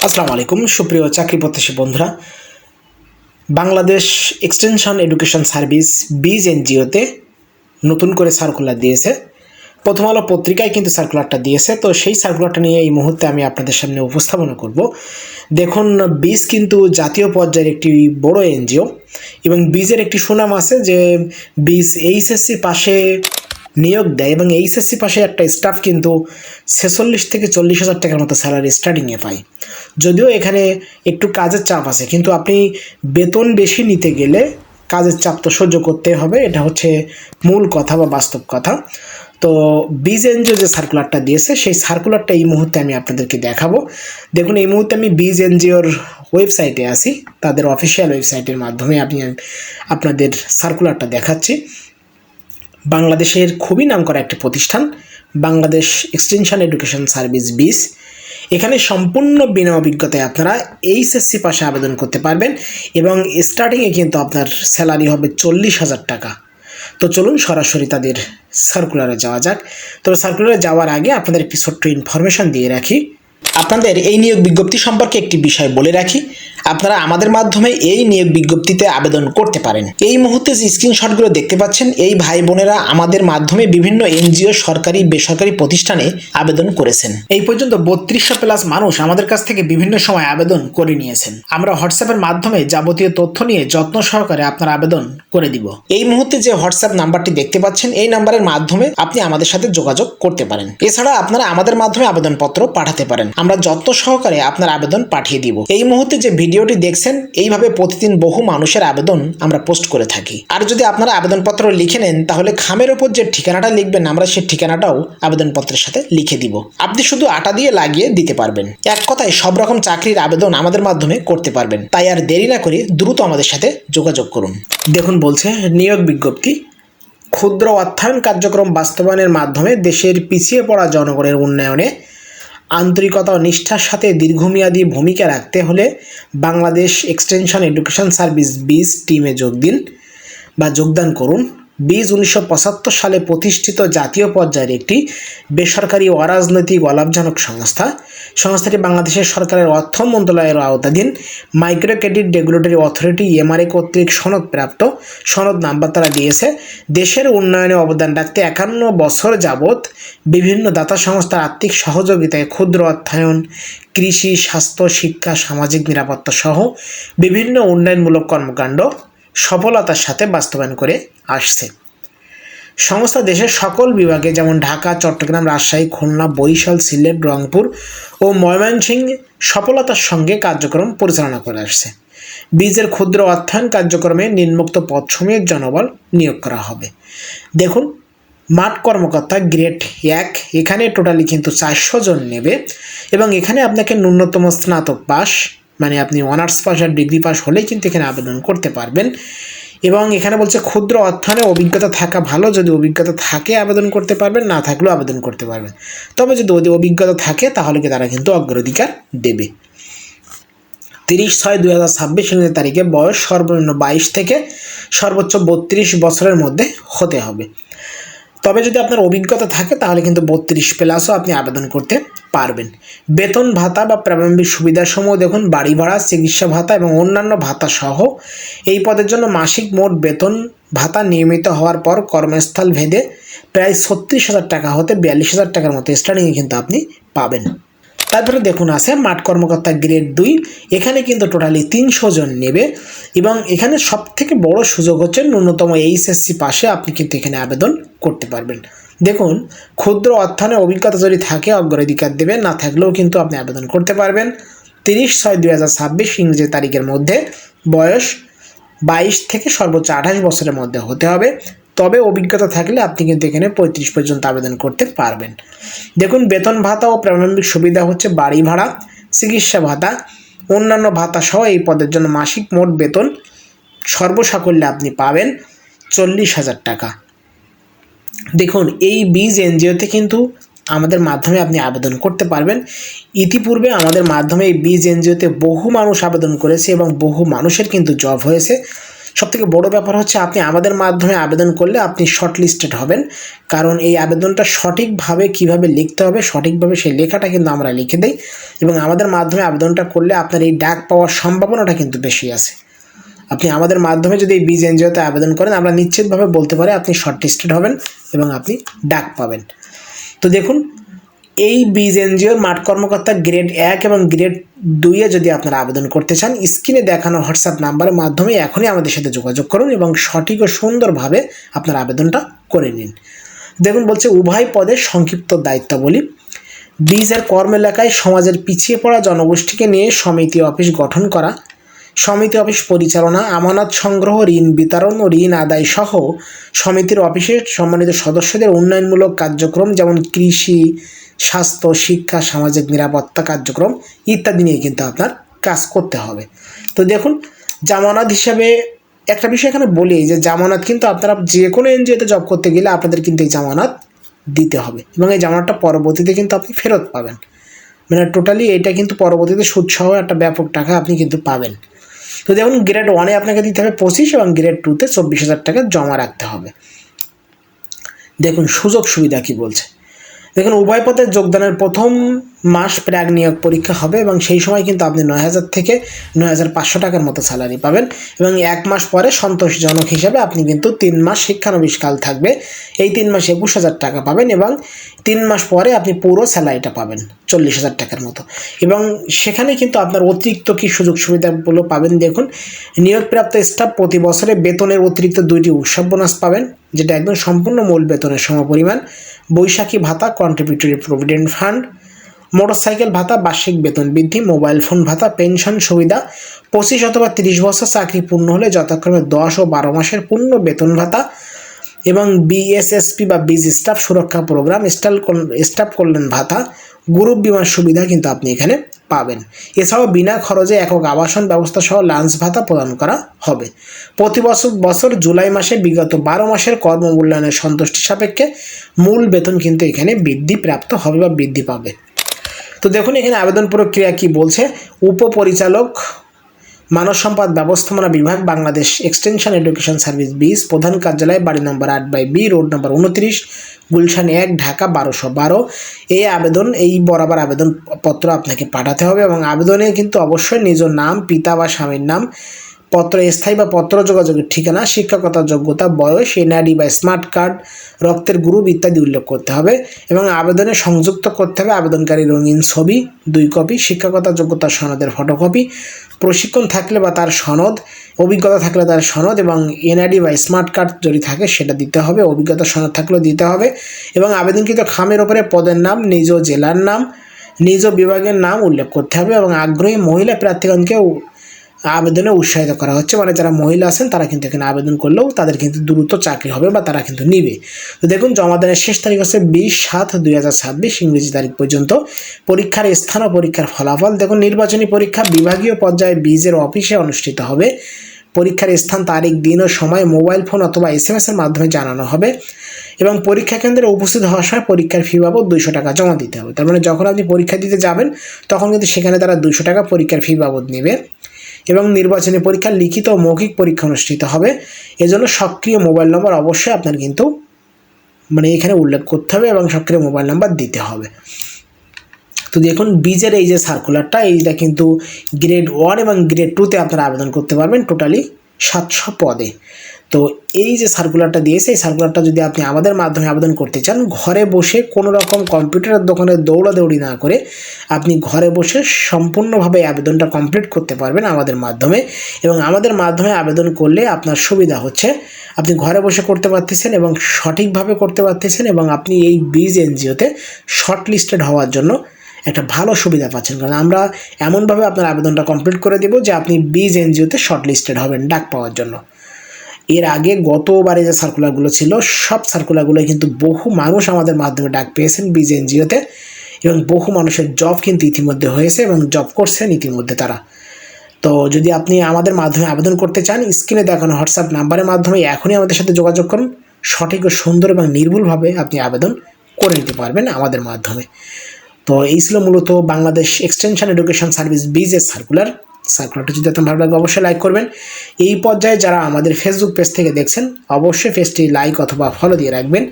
আসসালামু আলাইকুম সুপ্রিয় চাকরি প্রত্যাশী বন্ধুরা। বাংলাদেশ এক্সটেনশন এডুকেশন সার্ভিস বিজ এনজিওতে নতুন করে সার্কুলার দিয়েছে। প্রথম আলো পত্রিকায় কিন্তু সার্কুলারটা দিয়েছে, তো সেই সার্কুলারটা নিয়ে এই মুহূর্তে আমি আপনাদের সামনে উপস্থাপনা করব। দেখুন, বিজ কিন্তু জাতীয় পর্যায়ের একটি বড় এনজিও এবং বিজের একটি সুনাম আছে যে বিজ এইচএসসি পাশে নিয়োগ দেয় এবং এইচএসসি পাশে একটা স্টাফ কিন্তু 46 থেকে 40,000 টাকার মতো স্যালারি স্টার্টিংয়ে পায়। যদিও এখানে একটু কাজের চাপ আছে, কিন্তু আপনি বেতন বেশি নিতে গেলে কাজের চাপ তো সহ্য করতে হবে, এটা হচ্ছে মূল কথা বা বাস্তব কথা। তো বিজ এনজিও যে সার্কুলারটা দিয়েছে সেই সার্কুলারটা এই মুহূর্তে আমি আপনাদেরকে দেখাবো। দেখুন, এই মুহূর্তে আমি বিজ এনজিওর ওয়েবসাইটে আসি, তাদের অফিসিয়াল ওয়েবসাইটের মাধ্যমে আমি আপনাদের সার্কুলারটা দেখাচ্ছি। বাংলাদেশের খুবই নামকরা একটি প্রতিষ্ঠান বাংলাদেশ এক্সটেনশন এডুকেশন সার্ভিস বিজ। এখানে সম্পূর্ণ বিনা অভিজ্ঞতায় আপনারা এইচএসসি পাশে আবেদন করতে পারবেন এবং স্টার্টিংয়ে কিন্তু আপনার স্যালারি হবে 40,000 টাকা। তো চলুন সরাসরি তাদের সার্কুলারে যাওয়া যাক। তো সার্কুলারে যাওয়ার আগে আপনাদের একটি ছোট্ট ইনফরমেশন দিয়ে রাখি। আপনাদের এই নিয়োগ বিজ্ঞপ্তি সম্পর্কে একটি বিষয় বলে রাখি, আপনারা আমাদের মাধ্যমে এই নিয়োগ বিজ্ঞপ্তিতে আবেদন করতে পারেন। এই মুহূর্তে যে স্ক্রিনশটগুলো দেখতে পাচ্ছেন, এই ভাই বোনেরা আমাদের মাধ্যমে বিভিন্ন এনজিও, সরকারি বেসরকারি প্রতিষ্ঠানে আবেদন করেছেন। এই পর্যন্ত 3200 প্লাস মানুষ আমাদের কাছ থেকে বিভিন্ন সময় আবেদন করে নিয়েছেন। আমরা হোয়াটসঅ্যাপের মাধ্যমে যাবতীয় তথ্য নিয়ে যত্ন সহকারে আপনার আবেদন করে দিব। এই মুহূর্তে যে হোয়াটসঅ্যাপ নাম্বারটি দেখতে পাচ্ছেন, এই নাম্বারের মাধ্যমে আপনি আমাদের সাথে যোগাযোগ করতে পারেন। এছাড়া আপনারা আমাদের মাধ্যমে আবেদনপত্র পাঠাতে পারেন, আমরা যত্ন সহকারে আপনার আবেদন পাঠিয়ে দিব। এই মুহূর্তে যে ভিডিওটি দেখছেন, এইভাবে প্রতিদিন বহু মানুষের আবেদন আমরা পোস্ট করে থাকি। আর যদি আপনারা আবেদনপত্র লিখে নেন, তাহলে খামের ওপর যে ঠিকানাটা লিখবেন, আমরা সেই ঠিকানাটাও আবেদনপত্রের সাথে লিখে দিব। আপনি শুধু আটা দিয়ে লাগিয়ে দিতে পারবেন। এক কথায় সব রকম চাকরির আবেদন আমাদের মাধ্যমে করতে পারবেন। তাই আর দেরি না করে দ্রুত আমাদের সাথে যোগাযোগ করুন। দেখুন, বলছে নিয়োগ বিজ্ঞপ্তি, ক্ষুদ্র অর্থায়ন কার্যক্রম বাস্তবায়নের মাধ্যমে দেশের পিছিয়ে পড়া জনগণের উন্নয়নে আন্তরিকতা ও নিষ্ঠার সাথে দীর্ঘমেয়াদী ভূমিকা রাখতে হলে বাংলাদেশ এক্সটেনশন এডুকেশন সার্ভিস বিজ টিমে যোগদান করুন। বিজ 1975 সালে প্রতিষ্ঠিত জাতীয় পর্যায়ের একটি বেসরকারি অরাজনৈতিক অলাভজনক সংস্থা। সংস্থাটি বাংলাদেশের সরকারের অর্থ মন্ত্রণালয়ের আওতাধীন micro credit regulatory authority MRA কর্তৃক সনদপ্রাপ্ত, সনদ নাম্বার তারা দিয়েছে। দেশের উন্নয়নে অবদান রাখতে 51 বছর যাবৎ বিভিন্ন দাতা সংস্থার আর্থিক সহযোগিতায় ক্ষুদ্র অর্থায়ন, কৃষি, স্বাস্থ্য, শিক্ষা, সামাজিক নিরাপত্তা সহ বিভিন্ন উন্নয়নমূলক কর্মকাণ্ড সফলতার সাথে বাস্তবায়ন করে আসছে। সংস্থা দেশের সকল বিভাগে যেমন ঢাকা, চট্টগ্রাম, রাজশাহী, খুলনা, বরিশাল, সিলেট, রংপুর ও ময়মনসিংহে সফলতার সঙ্গে কার্যক্রম পরিচালনা করে আসছে। বীজের ক্ষুদ্র অর্থায়ন কার্যক্রমে নিম্নোক্ত পদসমূহের জনবল নিয়োগ করা হবে। দেখুন, মাঠ কর্মকর্তা গ্রেড 1, এখানে টোটালি কিন্তু 400 জন নেবে এবং এখানে আপনাকে ন্যূনতম স্নাতক পাস, মানে আপনি অনার্স পাস আর ডিগ্রি পাস হলেই কিন্তু এখানে আবেদন করতে পারবেন। এবং এখানে বলছে ক্ষুদ্র অর্থায়নে অভিজ্ঞতা থাকা ভালো, যদি অভিজ্ঞতা থাকে আবেদন করতে পারবেন, না থাকলেও আবেদন করতে পারবেন। তবে যদি অভিজ্ঞতা থাকে তাহলে কি তারা কিন্তু অগ্রাধিকার দেবে। 30/6/2026 তারিখে বয়স সর্বনিম্ন 22 থেকে সর্বোচ্চ 32 বছরের মধ্যে হতে হবে। তবে যদি আপনার অভিজ্ঞতা থাকে তাহলে কিন্তু 32 প্লাসও আপনি আবেদন করতে পারবেন। বেতন ভাতা বা প্রারম্ভিক সুবিধাসমূহ দেখুন, বাড়ি ভাড়া, চিকিৎসা ভাতা এবং অন্যান্য ভাতা সহ এই পদের জন্য মাসিক মোট বেতন ভাতা নিয়মিত হওয়ার পর কর্মস্থল ভেদে প্রায় 36,000 টাকা হতে 42,000 টাকার মতো স্টার্টিংয়ে কিন্তু আপনি পাবেন। তারপরে দেখুন আছে মাঠ কর্মকর্তা গ্রেড 2, এখানে কিন্তু টোটালি 300 জন নেবে এবং এখানে সবথেকে বড় সুযোগ হচ্ছে ন্যূনতম এইচএসসি পাশে আপনি কিন্তু এখানে আবেদন করতে পারবেন। দেখুন, ক্ষুদ্র অর্থায়নে অভিজ্ঞতা যদি থাকে অগ্রাধিকার দেবে, না থাকলেও কিন্তু আপনি আবেদন করতে পারবেন। 30/6/2026 ইংরেজি তারিখের মধ্যে বয়স 22 থেকে সর্বোচ্চ 28 বছরের মধ্যে হতে হবে। তবে অভিজ্ঞতা থাকলে আপনি কিন্তু এখানে 35 পর্যন্ত আবেদন করতে পারবেন। দেখুন, বেতন ভাতা ও প্রারম্ভিক সুবিধা হচ্ছে বাড়ি ভাড়া, চিকিৎসা ভাতা, অন্যান্য ভাতা সহ এই পদের জন্য মাসিক মোট বেতন সর্বসাকল্যে আপনি পাবেন 40,000 টাকা। দেখুন, এই বিজ এনজিওতে কিন্তু আমাদের মাধ্যমে আপনি আবেদন করতে পারবেন। ইতিপূর্বে আমাদের মাধ্যমে এই বিজ এনজিওতে বহু মানুষ আবেদন করেছে এবং বহু মানুষের কিন্তু জব হয়েছে। সবথেকে বড় ব্যাপার হচ্ছে আপনি আমাদের মাধ্যমে আবেদন করলে আপনি শর্ট লিস্টেড হবেন, কারণ এই আবেদনটা সঠিকভাবে কিভাবে লিখতে হবে, সঠিকভাবে সেই লেখাটা কিন্তু আমরা লিখে দিই, এবং আমাদের মাধ্যমে আবেদনটা করলে আপনার এই ডাক পাওয়ার সম্ভাবনাটা কিন্তু বেশি আছে। আপনি আমাদের মাধ্যমে যদি এই বীজ এনজিওতে আবেদন করেন, আমরা নিশ্চিতভাবে বলতে পারি আপনি শর্ট লিস্টেড হবেন এবং আপনি ডাক পাবেন। তো দেখুন, এই বীজ এনজিওর মাঠ কর্মকর্তা গ্রেড 1 এবং গ্রেড 2-এ যদি আপনারা আবেদন করতে চান, স্ক্রিনে দেখানো হোয়াটসঅ্যাপ নাম্বারের মাধ্যমে এখনই আমাদের সাথে যোগাযোগ করুন এবং সঠিক ও সুন্দরভাবে আপনার আবেদনটা করে নিন। দেখুন বলছে উভয় পদের সংক্ষিপ্ত দায়িত্বাবলী। বীজের কর্ম এলাকায় সমাজের পিছিয়ে পড়া জনগোষ্ঠীকে নিয়ে সমিতি অফিস গঠন করা, সমিতি অফিস পরিচালনা, আমানত সংগ্রহ, ঋণ বিতরণ ও ঋণ আদায় সহ সমিতির অফিসের সম্মানিত সদস্যদের উন্নয়নমূলক কার্যক্রম যেমন কৃষি, স্বাস্থ্য, শিক্ষা, সামাজিক নিরাপত্তা কার্যক্রম ইত্যাদি নিয়ে কিন্তু আপনার কাজ করতে হবে। তো দেখুন, জামানত হিসাবে একটা বিষয় এখানে বলি যে জামানত কিন্তু আপনারা যে কোনো এনজিওতে জব করতে গেলে আপনাদের কিন্তু এই জামানত দিতে হবে, এবং এই জামানতটা পরবর্তীতে কিন্তু আপনি ফেরত পাবেন। মানে টোটালি এটা কিন্তু পরবর্তীতে সুদসহ একটা ব্যাপক টাকা আপনি কিন্তু পাবেন। তো দেখুন, গ্রেড 1-এ আপনাকে দিতে হবে 25 এবং গ্রেড 2-তে 24,000 টাকা জমা রাখতে হবে। দেখুন সুযোগ সুবিধা কি বলছে। দেখুন, উভয় পদে যোগদানের প্রথম মাস প্রাক নিয়োগ পরীক্ষা হবে এবং সেই সময় কিন্তু আপনি 9,000 থেকে 9,500 টাকার মতো স্যালারি পাবেন, এবং 1 মাস পরে সন্তোষজনক হিসাবে আপনি কিন্তু 3 মাস শিক্ষানবিশকাল থাকবে, এই 3 মাসে 21,000 টাকা পাবেন, এবং 3 মাস পরে আপনি পুরো স্যালারিটা পাবেন 40,000 টাকার মতো। এবং সেখানে কিন্তু আপনার অতিরিক্ত কি সুযোগ সুবিধাগুলো পাবেন। দেখুন, নিয়োগপ্রাপ্ত স্টাফ প্রতি বছরে বেতনের অতিরিক্ত 2টি উৎসব বোনাস পাবেন, যেটা একদম সম্পূর্ণ মূল বেতনের সমপরিমাণ, বৈশাখী ভাতা, কন্ট্রিবিউটরি প্রভিডেন্ট ফান্ড, মোটরসাইকেল ভাতা, বার্ষিক বেতন বৃদ্ধি, মোবাইল ফোন ভাতা, পেনশন সুবিধা, 25 অথবা 30 বছর চাকরি পূর্ণ হলে যথাক্রমে 10 ও 12 মাসের পূর্ণ বেতন ভাতা, এবং বিএসএসপি বা বীজ স্টাফ সুরক্ষা প্রোগ্রাম, স্টাফ কল্যাণ ভাতা, গ্রুপ বিমার সুবিধা কিন্তু আপনি এখানে পাবেন। এছাড়াও বিনা খরচে একক আবাসন ব্যবস্থা সহ লাঞ্চ ভাতা প্রদান করা হবে। প্রতি বছর জুলাই মাসে বিগত 12 মাসের কর্মমূল্যায়নের সন্তুষ্টি সাপেক্ষে মূল বেতন কিন্তু এখানে বৃদ্ধি প্রাপ্ত হবে বা বৃদ্ধি পাবে। তো দেখুন, এখানে আবেদন প্রক্রিয়া কি বলছে। উপপরিচালক, মানব সম্পদ ব্যবস্থাপনা বিভাগ, বাংলাদেশ এক্সটেনশন এডুকেশন সার্ভিস বীজ, প্রধান কার্যালয়, বাড়ি নম্বর 8/B, road number 29, Gulshan 1, Dhaka 1212। এই বরাবর আবেদনপত্র আপনাকে পাঠাতে হবে, এবং আবেদনে কিন্তু অবশ্যই নিজ নাম, পিতা বা স্বামীর নাম, পত্র স্থায়ী বা পত্র যোগাযোগের ঠিকানা, শিক্ষকতার যোগ্যতা, বয়স, এনআইডি বা স্মার্ট কার্ড, রক্তের গ্রুপ ইত্যাদি উল্লেখ করতে হবে, এবং আবেদনে সংযুক্ত করতে হবে আবেদনকারী রঙিন ছবি 2 কপি, শিক্ষকতার যোগ্যতার সনদের ফটোকপি, প্রশিক্ষণ থাকলে বা তার সনদ, অভিজ্ঞতা থাকলে তার সনদ, এবং এনআইডি বা স্মার্ট কার্ড যদি থাকে সেটা দিতে হবে, অভিজ্ঞতার সনদ থাকলেও দিতে হবে, এবং আবেদনকৃত খামের ওপরে পদের নাম, নিজ জেলার নাম, নিজ বিভাগের নাম উল্লেখ করতে হবে, এবং আগ্রহী মহিলা প্রার্থীগণকেও আবেদনে উৎসাহিত করা হচ্ছে। মানে যারা মহিলা আছেন তারা কিন্তু এখানে আবেদন করলেও তাদের কিন্তু দ্রুত চাকরি হবে বা তারা কিন্তু নিবে। তো দেখুন, জমা দানের শেষ তারিখ হচ্ছে 20/7/2026 ইংরেজি তারিখ পর্যন্ত। পরীক্ষার স্থান ও পরীক্ষার ফলাফল। দেখুন, নির্বাচনী পরীক্ষা বিভাগীয় পর্যায়ে বীজের অফিসে অনুষ্ঠিত হবে। পরীক্ষার স্থান, তারিখ, দিন ও সময় মোবাইল ফোন অথবা SMS-এর মাধ্যমে জানানো হবে, এবং পরীক্ষা কেন্দ্রে উপস্থিত হওয়ার সময় পরীক্ষার ফি বাবদ 200 টাকা জমা দিতে হবে। তার মানে যখন আপনি পরীক্ষা দিতে যাবেন তখন কিন্তু সেখানে তারা 200 টাকা পরীক্ষার ফি বাবদ নেবে, এবং নির্বাচনী পরীক্ষার লিখিত ও মৌখিক পরীক্ষা অনুষ্ঠিত হবে। এজন্য সক্রিয় মোবাইল নম্বর অবশ্যই আপনার কিন্তু এখানে উল্লেখ করতে হবে, এবং সক্রিয় মোবাইল নাম্বার দিতে হবে। তো দেখুন, বীজের এই যে সার্কুলারটা, এইটা কিন্তু গ্রেড 1 এবং গ্রেড 2-তে আপনারা আবেদন করতে পারবেন টোটালি 700 পদে। তো এই যে সার্কুলারটা দিয়েছে, এই সার্কুলারটা যদি আপনি আমাদের মাধ্যমে আবেদন করতে চান, ঘরে বসে কোনো রকম কম্পিউটারের দোকানে দৌড়াদৌড়ি না করে আপনি ঘরে বসে সম্পূর্ণভাবে আবেদনটা কমপ্লিট করতে পারবেন আমাদের মাধ্যমে, এবং আমাদের মাধ্যমে আবেদন করলে আপনার সুবিধা হচ্ছে আপনি ঘরে বসে করতে পারতেছেন এবং সঠিকভাবে করতে পারতেছেন, এবং আপনি এই বীজ এনজিওতে শর্ট লিস্টেড হওয়ার জন্য একটা ভালো সুবিধা পাচ্ছেন, কারণ আমরা এমনভাবে আপনার আবেদনটা কমপ্লিট করে দেব যে আপনি বীজ এনজিওতে শর্ট লিস্টেড হবেন ডাক পাওয়ার জন্য। এর আগে গতবারে যে সার্কুলারগুলো ছিল, সব সার্কুলারগুলো কিন্তু বহু মানুষ আমাদের মাধ্যমে ডাক পেয়েছেন বীজ এনজিওতে, এবং বহু মানুষের জব কিন্তু ইতিমধ্যে হয়েছে এবং জব করছেন ইতিমধ্যে তারা। তো যদি আপনি আমাদের মাধ্যমে আবেদন করতে চান, স্ক্রিনে দেখানো হোয়াটসঅ্যাপ নাম্বারের মাধ্যমে এখনই আমাদের সাথে যোগাযোগ করুন। সঠিক ও সুন্দর এবং নির্ভুলভাবে আপনি আবেদন করে নিতে পারবেন আমাদের মাধ্যমে। তো এই ছিল মূলত বাংলাদেশ এক্সটেনশন এডুকেশন সার্ভিস বীজের সার্কুলার। সার্কুলারটা যদি আপনার ভালো লাগে অবশ্যই লাইক করবেন। এই পর্যায়ে যারা আমাদের ফেসবুক পেজ থেকে দেখছেন অবশ্যই পেজটি লাইক অথবা ফলো দিয়ে রাখবেন।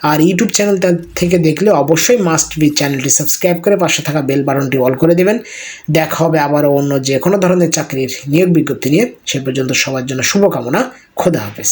আর ইউটিউব চ্যানেলটা থেকে দেখলে অবশ্যই মাস্ট বি চ্যানেলটি সাবস্ক্রাইব করে পাশে থাকা বেল বাটনটি অল করে দেবেন। দেখা হবে আবারও অন্য যে কোনো ধরনের চাকরির নিয়োগ বিজ্ঞপ্তি নিয়ে। সে পর্যন্ত সবার জন্য শুভকামনা। খোদা হাফেজ।